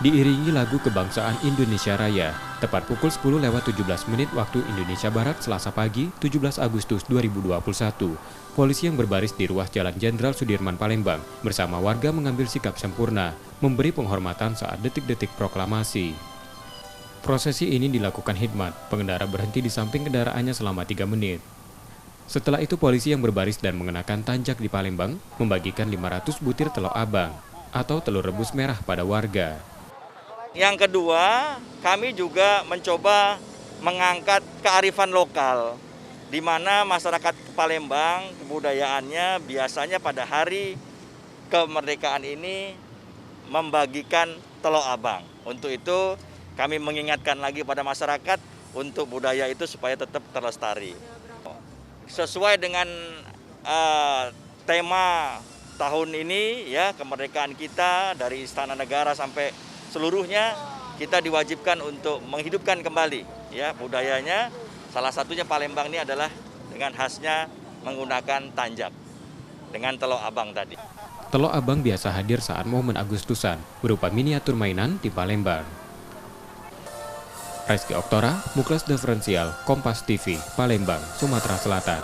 diiringi lagu kebangsaan Indonesia Raya. Tepat pukul 10:17 waktu Indonesia Barat Selasa pagi, 17 Agustus 2021. Polisi yang berbaris di ruas Jalan Jenderal Sudirman Palembang bersama warga mengambil sikap sempurna, memberi penghormatan saat detik-detik proklamasi. Prosesi ini dilakukan hikmat, pengendara berhenti di samping kendaraannya selama 3 menit. Setelah itu polisi yang berbaris dan mengenakan tanjak di Palembang membagikan 500 butir telur abang atau telur rebus merah pada warga. Yang kedua, kami juga mencoba mengangkat kearifan lokal, di mana masyarakat Palembang kebudayaannya biasanya pada hari kemerdekaan ini membagikan telur abang. Untuk itu kami mengingatkan lagi pada masyarakat untuk budaya itu supaya tetap terlestari. Sesuai dengan tema tahun ini ya, kemerdekaan kita dari Istana Negara sampai seluruhnya, kita diwajibkan untuk menghidupkan kembali ya budayanya. Salah satunya Palembang ini adalah dengan khasnya menggunakan tanjak dengan telur abang tadi. Telur abang biasa hadir saat momen Agustusan berupa miniatur mainan di Palembang. Rizky Oktora, Muklas Diferensial, Kompas TV, Palembang, Sumatera Selatan.